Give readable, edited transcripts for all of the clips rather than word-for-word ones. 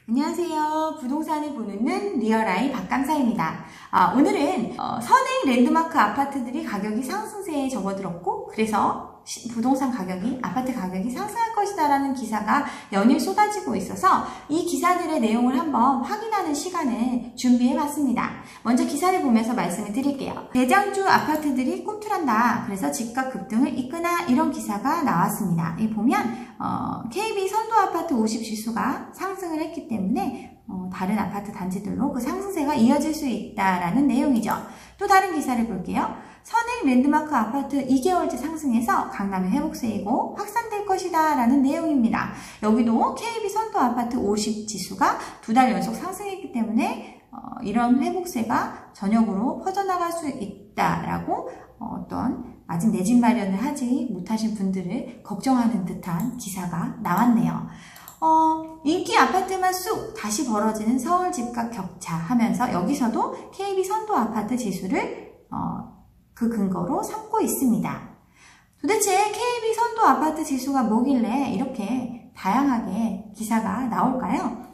안녕하세요. 부동산을 보는 눈 리얼아이 박강사입니다. 오늘은 선행 랜드마크 아파트들이 가격이 상승세에 접어들었고 그래서 부동산 가격이 아파트 가격이 상승할 것이다 라는 기사가 연일 쏟아지고 있어서 이 기사들의 내용을 한번 확인하는 시간을 준비해 봤습니다. 먼저 기사를 보면서 말씀을 드릴게요. 대장주 아파트들이 꿈틀한다. 그래서 집값 급등을 이끄나 이런 기사가 나왔습니다. 이 보면 KB 선도 아파트 50 지수가 상승을 했기 때문에 다른 아파트 단지들로 그 상승세가 이어질 수 있다라는 내용이죠. 또 다른 기사를 볼게요. 선행 랜드마크 아파트 2개월째 상승해서 강남의 회복세이고 확산될 것이다 라는 내용입니다. 여기도 KB 선도 아파트 50 지수가 2달 연속 상승했기 때문에 이런 회복세가 전역으로 퍼져나갈 수 있다라고 아직 내 집 마련을 하지 못하신 분들을 걱정하는 듯한 기사가 나왔네요. 인기 아파트만 쑥 다시 벌어지는 서울 집값 격차 하면서 여기서도 KB 선도 아파트 지수를 그 근거로 삼고 있습니다. 도대체 KB 선도 아파트 지수가 뭐길래 이렇게 다양하게 기사가 나올까요?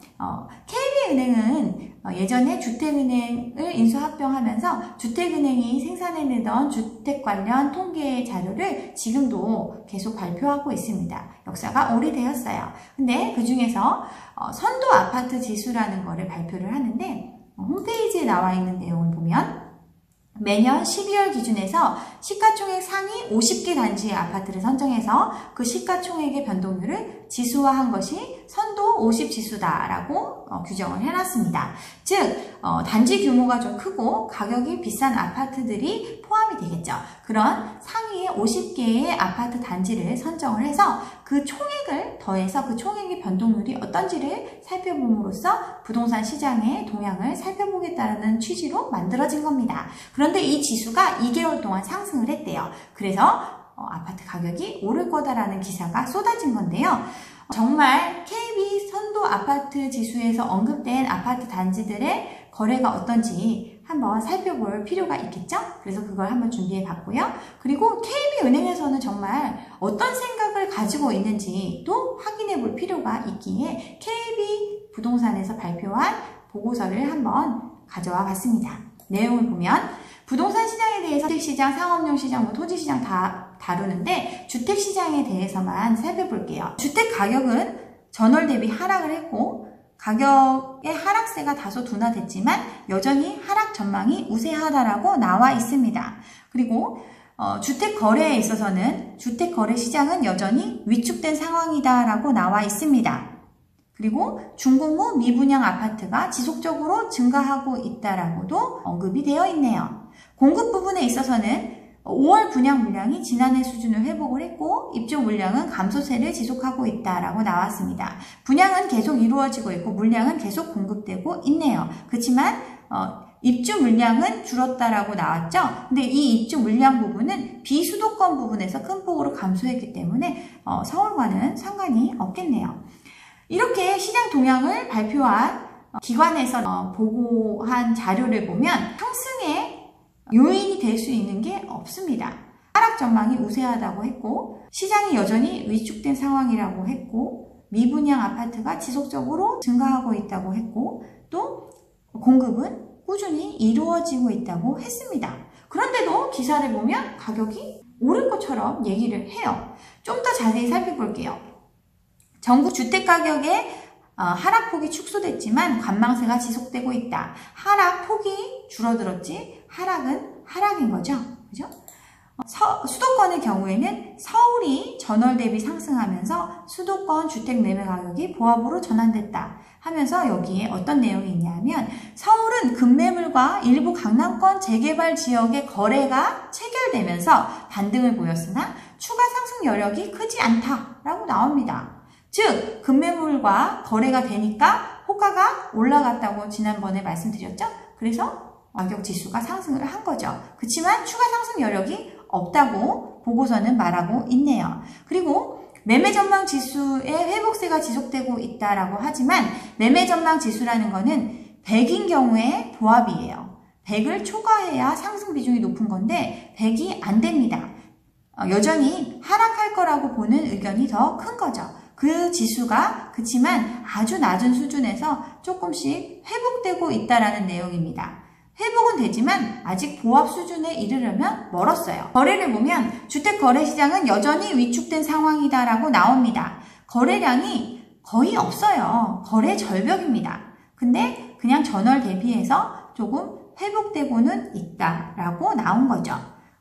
KB은행은 예전에 주택은행을 인수합병하면서 주택은행이 생산해내던 주택 관련 통계 자료를 지금도 계속 발표하고 있습니다. 역사가 오래되었어요. 근데 그 중에서 선도 아파트 지수라는 거를 발표를 하는데 홈페이지에 나와 있는 내용을 보면 매년 12월 기준에서 시가총액 상위 50개 단지의 아파트를 선정해서 그 시가총액의 변동률을 지수화한 것이 선도 50 지수다라고 규정을 해놨습니다. 즉 단지 규모가 좀 크고 가격이 비싼 아파트들이 포함이 되겠죠. 그런 상위 50개의 아파트 단지를 선정을 해서 그 총액을 더해서 그 총액의 변동률이 어떤지를 살펴봄으로써 부동산 시장의 동향을 살펴보겠다는 취지로 만들어진 겁니다. 그런데 이 지수가 2개월 동안 상승을 했대요. 그래서 아파트 가격이 오를 거다라는 기사가 쏟아진 건데요. 정말 KB 선도 아파트 지수에서 언급된 아파트 단지들의 거래가 어떤지 한번 살펴볼 필요가 있겠죠? 그래서 그걸 한번 준비해 봤고요. 그리고 KB은행에서는 정말 어떤 생각을 가지고 있는지 또 확인해 볼 필요가 있기에 KB 부동산에서 발표한 보고서를 한번 가져와 봤습니다. 내용을 보면 부동산 시장에 대해서 주택시장, 상업용 시장, 토지시장 다 다루는데 주택시장에 대해서만 살펴볼게요. 주택 가격은 전월 대비 하락을 했고 가격의 하락세가 다소 둔화됐지만 여전히 하락 전망이 우세하다라고 나와 있습니다. 그리고 주택 거래에 있어서는 주택 거래 시장은 여전히 위축된 상황이다라고 나와 있습니다. 그리고 중공후 미분양 아파트가 지속적으로 증가하고 있다라고도 언급이 되어 있네요. 공급 부분에 있어서는 5월 분양 물량이 지난해 수준을 회복을 했고 입주 물량은 감소세를 지속하고 있다라고 나왔습니다. 분양은 계속 이루어지고 있고 물량은 계속 공급되고 있네요. 그렇지만 입주 물량은 줄었다라고 나왔죠. 근데 이 입주 물량 부분은 비수도권 부분에서 큰 폭으로 감소했기 때문에 서울과는 상관이 없겠네요. 이렇게 시장 동향을 발표한 기관에서 보고한 자료를 보면 상승의 요인이 될 수 있는 게 없습니다. 하락 전망이 우세하다고 했고 시장이 여전히 위축된 상황이라고 했고 미분양 아파트가 지속적으로 증가하고 있다고 했고 또 공급은 꾸준히 이루어지고 있다고 했습니다. 그런데도 기사를 보면 가격이 오를 것처럼 얘기를 해요. 좀 더 자세히 살펴볼게요. 전국 주택가격의 하락폭이 축소됐지만 관망세가 지속되고 있다. 하락폭이 줄어들었지 하락은 하락인 거죠. 그죠? 수도권의 경우에는 서울이 전월 대비 상승하면서 수도권 주택 매매 가격이 보합으로 전환됐다 하면서 여기에 어떤 내용이 있냐면 서울은 급매물과 일부 강남권 재개발 지역의 거래가 체결되면서 반등을 보였으나 추가 상승 여력이 크지 않다라고 나옵니다. 즉 급매물과 거래가 되니까 호가가 올라갔다고 지난번에 말씀드렸죠. 그래서 가격 지수가 상승을 한 거죠. 그렇지만 추가 상승 여력이 없다고 보고서는 말하고 있네요. 그리고 매매 전망 지수의 회복세가 지속되고 있다라고 하지만 매매 전망 지수라는 거는 100인 경우에 보합이에요. 100을 초과해야 상승 비중이 높은 건데 100이 안 됩니다. 여전히 하락할 거라고 보는 의견이 더 큰 거죠. 그 지수가 그치만 아주 낮은 수준에서 조금씩 회복되고 있다라는 내용입니다. 회복은 되지만 아직 보합 수준에 이르려면 멀었어요. 거래를 보면 주택 거래 시장은 여전히 위축된 상황이다라고 나옵니다. 거래량이 거의 없어요. 거래 절벽입니다. 근데 그냥 전월 대비해서 조금 회복되고는 있다라고 나온 거죠.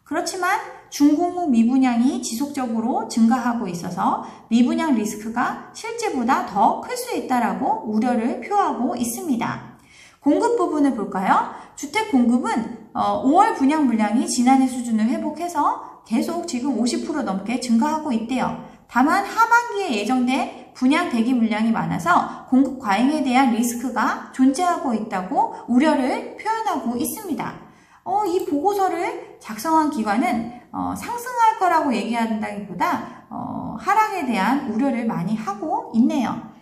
그렇지만 중공업 미분양이 지속적으로 증가하고 있어서 미분양 리스크가 실제보다 더 클 수 있다라고 우려를 표하고 있습니다. 공급 부분을 볼까요? 주택 공급은 5월 분양 물량이 지난해 수준을 회복해서 계속 지금 50% 넘게 증가하고 있대요. 다만 하반기에 예정된 분양 대기 물량이 많아서 공급 과잉에 대한 리스크가 존재하고 있다고 우려를 표현하고 있습니다. 이 보고서를 작성한 기관은 상승할 거라고 얘기한다기보다 하락에 대한 우려를 많이 하고 있네요.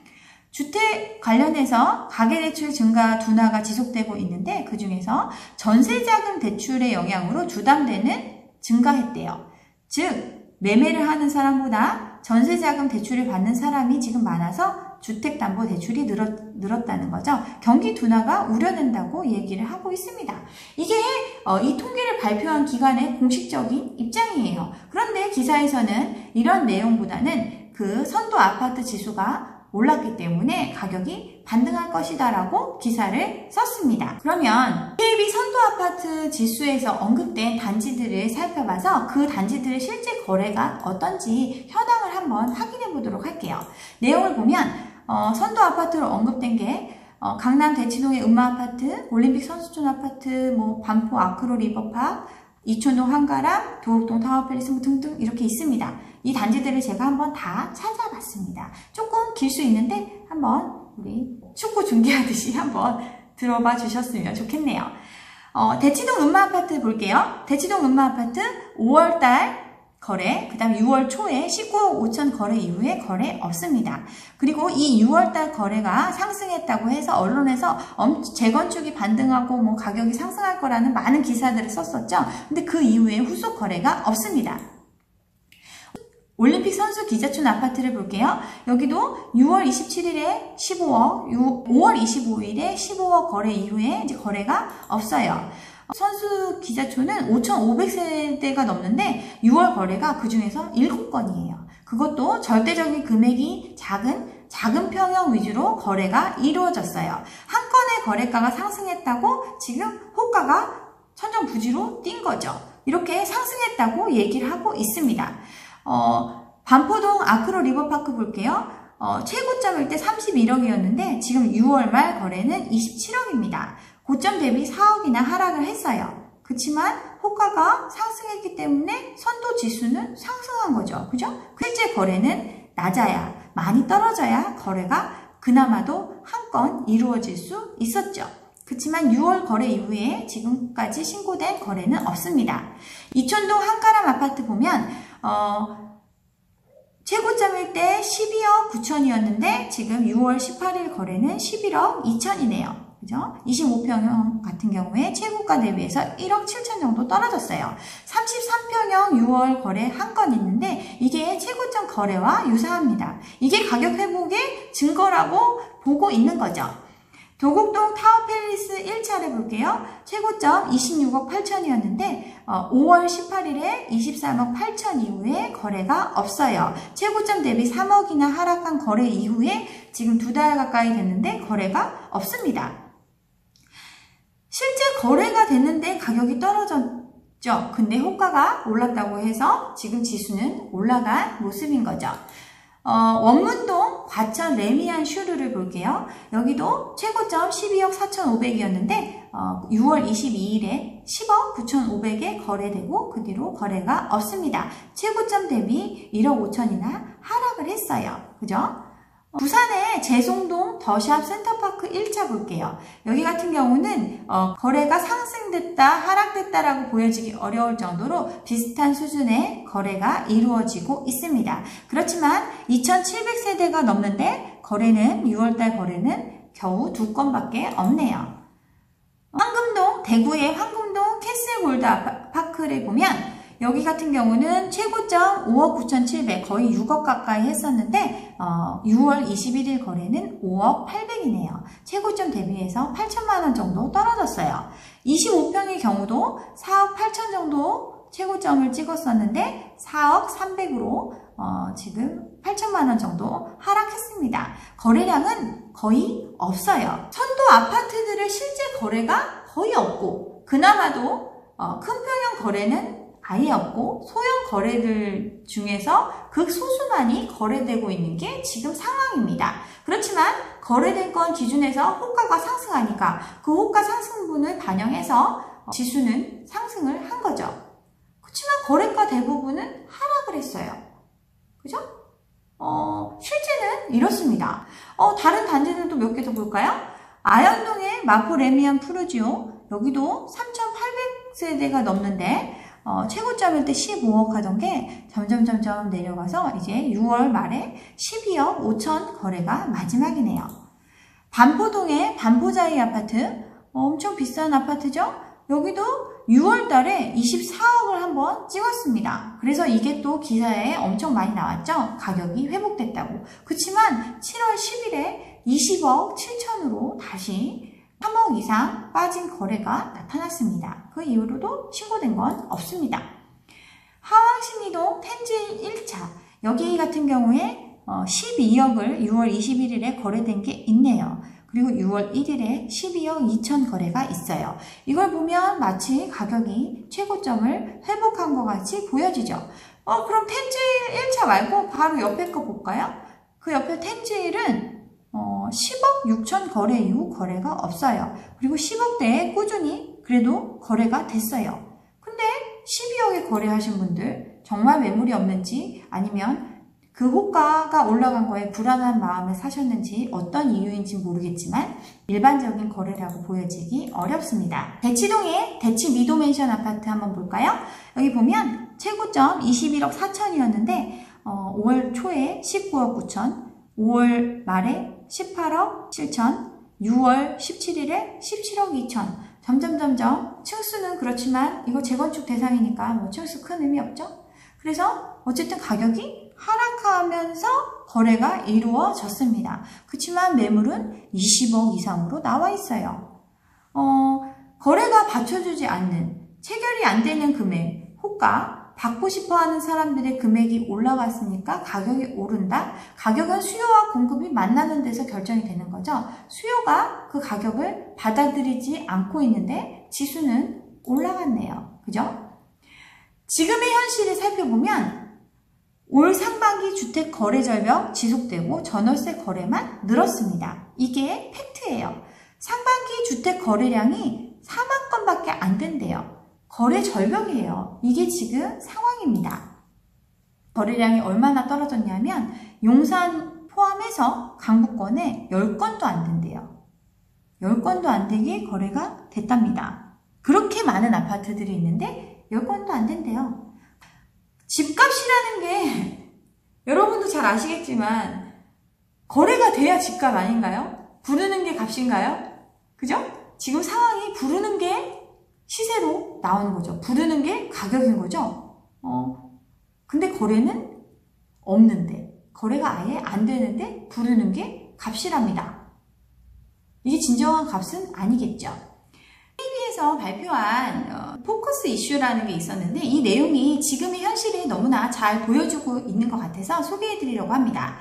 주택 관련해서 가계대출 증가 둔화가 지속되고 있는데 그 중에서 전세자금 대출의 영향으로 주담대는 증가했대요. 즉 매매를 하는 사람보다 전세자금 대출을 받는 사람이 지금 많아서 주택담보대출이 늘었다는 거죠. 경기 둔화가 우려된다고 얘기를 하고 있습니다. 이게 이 통계를 발표한 기관의 공식적인 입장이에요. 그런데 기사에서는 이런 내용보다는 그 선도 아파트 지수가 올랐기 때문에 가격이 반등할 것이다 라고 기사를 썼습니다. 그러면 KB 선도 아파트 지수에서 언급된 단지들을 살펴봐서 그 단지들의 실제 거래가 어떤지 현황을 한번 확인해 보도록 할게요. 내용을 보면 선도 아파트로 언급된 게 강남 대치동의 음마아파트, 올림픽 선수촌 아파트, 반포 아크로 리버팍, 이촌동 한가람, 도곡동 타워팰리스 등등 이렇게 있습니다. 이 단지들을 제가 한번 다 찾아봤습니다. 조금 길 수 있는데 한번 우리 축구 중계하듯이 한번 들어봐 주셨으면 좋겠네요. 대치동 음마아파트 볼게요. 대치동 음마아파트 5월달 거래, 그 다음 6월 초에 19억 5천 거래 이후에 거래 없습니다. 그리고 이 6월달 거래가 상승했다고 해서 언론에서 재건축이 반등하고 가격이 상승할 거라는 많은 기사들을 썼었죠. 근데 그 이후에 후속 거래가 없습니다. 올림픽 선수 기자촌 아파트를 볼게요. 여기도 6월 27일에 15억, 5월 25일에 15억 거래 이후에 이제 거래가 없어요. 선수 기자촌은 5,500세대가 넘는데 6월 거래가 그 중에서 7건이에요. 그것도 절대적인 금액이 작은 평형 위주로 거래가 이루어졌어요. 한 건의 거래가가 상승했다고 지금 호가가 천정부지로 뛴 거죠. 이렇게 상승했다고 얘기를 하고 있습니다. 반포동 아크로 리버파크 볼게요. 최고점일 때 31억이었는데 지금 6월 말 거래는 27억입니다. 고점 대비 4억이나 하락을 했어요. 그렇지만 호가가 상승했기 때문에 선도 지수는 상승한 거죠. 그죠? 실제 거래는 낮아야, 많이 떨어져야 거래가 그나마도 한 건 이루어질 수 있었죠. 그렇지만 6월 거래 이후에 지금까지 신고된 거래는 없습니다. 이촌동 한가람 아파트 보면 최고점일 때 12억 9천이었는데 지금 6월 18일 거래는 11억 2천이네요. 그죠? 25평형 같은 경우에 최고가 대비해서 1억 7천 정도 떨어졌어요. 33평형 6월 거래 한 건 있는데 이게 최고점 거래와 유사합니다. 이게 가격 회복의 증거라고 보고 있는 거죠. 도곡동 타워팰리스 1차를 볼게요. 최고점 26억 8천이었는데 5월 18일에 23억 8천 이후에 거래가 없어요. 최고점 대비 3억이나 하락한 거래 이후에 지금 2달 가까이 됐는데 거래가 없습니다. 실제 거래가 됐는데 가격이 떨어졌죠. 근데 호가가 올랐다고 해서 지금 지수는 올라간 모습인 거죠. 원문동 과천 레미안 슈르를 볼게요. 여기도 최고점 12억 4,500이었는데 6월 22일에 10억 9,500에 거래되고 그 뒤로 거래가 없습니다. 최고점 대비 1억 5천이나 하락을 했어요. 그죠? 부산의 재송동 더샵 센터파크 1차 볼게요. 여기 같은 경우는 거래가 상승됐다 하락됐다라고 보여지기 어려울 정도로 비슷한 수준의 거래가 이루어지고 있습니다. 그렇지만 2,700세대가 넘는데 거래는 6월달 거래는 겨우 2건밖에 없네요. 황금동, 대구의 황금동 캐슬골드 파크를 보면 여기 같은 경우는 최고점 5억 9,700 거의 6억 가까이 했었는데 6월 21일 거래는 5억 800이네요. 최고점 대비해서 8천만 원 정도 떨어졌어요. 25평의 경우도 4억 8천 정도 최고점을 찍었었는데 4억 300으로 지금 8천만 원 정도 하락했습니다. 거래량은 거의 없어요. 천도 아파트들의 실제 거래가 거의 없고 그나마도 큰 평형 거래는 아예 없고 소형 거래들 중에서 극소수만이 거래되고 있는 게 지금 상황입니다. 그렇지만 거래된 건 기준에서 호가가 상승하니까 그 호가 상승분을 반영해서 지수는 상승을 한 거죠. 그렇지만 거래가 대부분은 하락을 했어요. 그죠? 실제는 이렇습니다. 다른 단지들도 몇 개 더 볼까요? 아현동의 마포 레미안 푸르지오 여기도 3,800세대가 넘는데 최고점일 때 15억 하던 게 점점 내려가서 이제 6월 말에 12억 5천 거래가 마지막이네요. 반포동의 반포자이 아파트 엄청 비싼 아파트죠? 여기도 6월 달에 24억을 한번 찍었습니다. 그래서 이게 또 기사에 엄청 많이 나왔죠? 가격이 회복됐다고. 그렇지만 7월 10일에 20억 7천으로 다시 3억 이상 빠진 거래가 나타났습니다. 그 이후로도 신고된 건 없습니다. 하왕신이동 텐진 1차 여기 같은 경우에 12억을 6월 21일에 거래된 게 있네요. 그리고 6월 1일에 12억 2천 거래가 있어요. 이걸 보면 마치 가격이 최고점을 회복한 것 같이 보여지죠. 그럼 텐질 1차 말고 바로 옆에 거 볼까요? 그 옆에 텐질은 10억 6천 거래 이후 거래가 없어요. 그리고 10억대에 꾸준히 그래도 거래가 됐어요. 근데 12억에 거래하신 분들 정말 매물이 없는지 아니면 그 호가가 올라간 거에 불안한 마음에 사셨는지 어떤 이유인지 모르겠지만 일반적인 거래라고 보여지기 어렵습니다. 대치동의 대치 미도맨션 아파트 한번 볼까요? 여기 보면 최고점 21억 4천이었는데 5월 초에 19억 9천 5월 말에 18억 7천 6월 17일에 17억 2천 점점 층수는 그렇지만 이거 재건축 대상이니까 뭐 층수 큰 의미 없죠? 그래서 어쨌든 가격이 하락하면서 거래가 이루어졌습니다. 그렇지만 매물은 20억 이상으로 나와 있어요. 거래가 받쳐주지 않는 체결이 안 되는 금액, 호가 받고 싶어하는 사람들의 금액이 올라갔으니까 가격이 오른다. 가격은 수요와 공급이 만나는 데서 결정이 되는 거죠. 수요가 그 가격을 받아들이지 않고 있는데 지수는 올라갔네요. 그죠? 지금의 현실을 살펴보면 올 상반기 주택 거래 절벽 지속되고 전월세 거래만 늘었습니다. 이게 팩트예요. 상반기 주택 거래량이 4만 건밖에 안 된대요. 거래 절벽이에요. 이게 지금 상황입니다. 거래량이 얼마나 떨어졌냐면 용산 포함해서 강북권에 10건도 안 된대요. 10건도 안 되게 거래가 됐답니다. 그렇게 많은 아파트들이 있는데 10건도 안 된대요. 집값이라는 게 여러분도 잘 아시겠지만 거래가 돼야 집값 아닌가요? 부르는 게 값인가요? 그죠? 지금 상황이 부르는 게 시세로 나오는 거죠. 부르는 게 가격인 거죠. 근데 거래는 없는데 거래가 아예 안 되는데 부르는 게 값이랍니다. 이게 진정한 값은 아니겠죠. KB에서 발표한 포커스 이슈라는 게 있었는데 이 내용이 지금의 현실에 너무나 잘 보여주고 있는 것 같아서 소개해드리려고 합니다.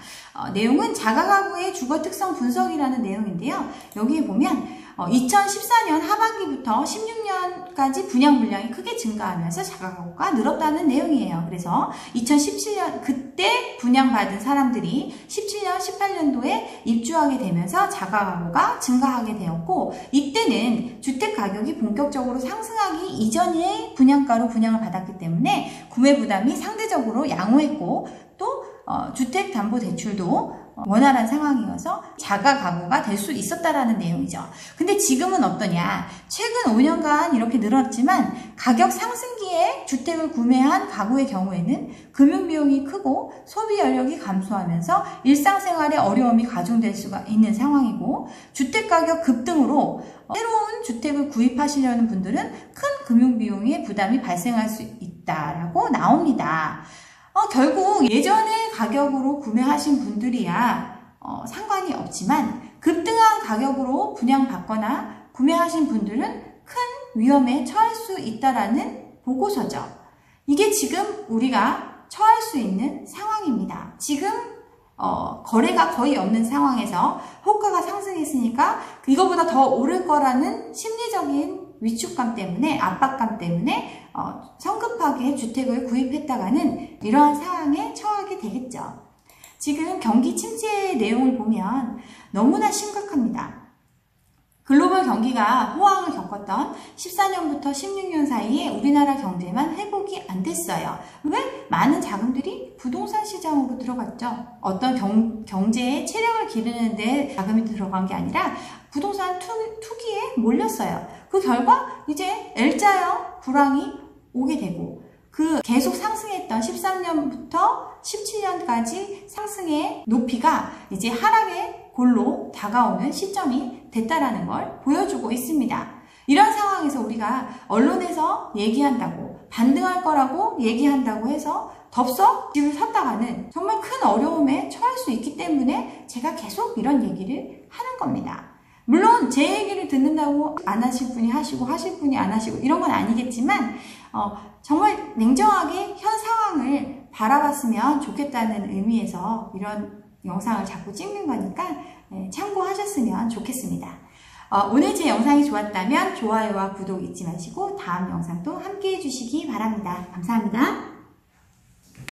내용은 자가가구의 주거특성 분석이라는 내용인데요. 여기에 보면 2014년 하반기부터 16년까지 분양 물량이 크게 증가하면서 자가가구가 늘었다는 내용이에요. 그래서 2017년 그때 분양받은 사람들이 17년, 18년도에 입주하게 되면서 자가가구가 증가하게 되었고 이때는 주택가격이 본격적으로 상승하기 이전에 분양가로 분양을 받았기 때문에 구매 부담이 상대적으로 양호했고 또 주택담보대출도 원활한 상황이어서 자가 가구가 될 수 있었다라는 내용이죠. 근데 지금은 어떠냐? 최근 5년간 이렇게 늘었지만 가격 상승기에 주택을 구매한 가구의 경우에는 금융비용이 크고 소비 여력이 감소하면서 일상생활에 어려움이 가중될 수가 있는 상황이고, 주택가격 급등으로 새로운 주택을 구입하시려는 분들은 큰 금융비용의 부담이 발생할 수 있다라고 나옵니다. 결국 예전의 가격으로 구매하신 분들이야 상관이 없지만 급등한 가격으로 분양받거나 구매하신 분들은 큰 위험에 처할 수 있다라는 보고서죠. 이게 지금 우리가 처할 수 있는 상황입니다. 지금 거래가 거의 없는 상황에서 호가가 상승했으니까 이거보다 더 오를 거라는 심리적인 위축감 때문에, 압박감 때문에 성급하게 주택을 구입했다가는 이러한 상황에 처하게 되겠죠. 지금 경기 침체의 내용을 보면 너무나 심각합니다. 글로벌 경기가 호황을 겪었던 14년부터 16년 사이에 우리나라 경제만 회복이 안 됐어요. 왜? 많은 자금들이 부동산 시장으로 들어갔죠. 어떤 경제에 체력을 기르는 데 자금이 들어간 게 아니라 부동산 투기에 몰렸어요. 그 결과 이제 L자형 불황이 오게 되고, 그 계속 상승했던 13년부터 17년까지 상승의 높이가 이제 하락의 골로 다가오는 시점이 됐다라는 걸 보여주고 있습니다. 이런 상황에서 우리가 언론에서 얘기한다고, 반등할 거라고 얘기한다고 해서 덥석 집을 샀다가는 정말 큰 어려움에 처할 수 있기 때문에 제가 계속 이런 얘기를 하는 겁니다. 물론 제 얘기를 듣는다고 안 하실 분이 하시고 하실 분이 안 하시고 이런 건 아니겠지만 정말 냉정하게 현 상황을 바라봤으면 좋겠다는 의미에서 이런 영상을 자꾸 찍는 거니까 참고하셨으면 좋겠습니다. 오늘 제 영상이 좋았다면 좋아요와 구독 잊지 마시고 다음 영상도 함께 해주시기 바랍니다. 감사합니다.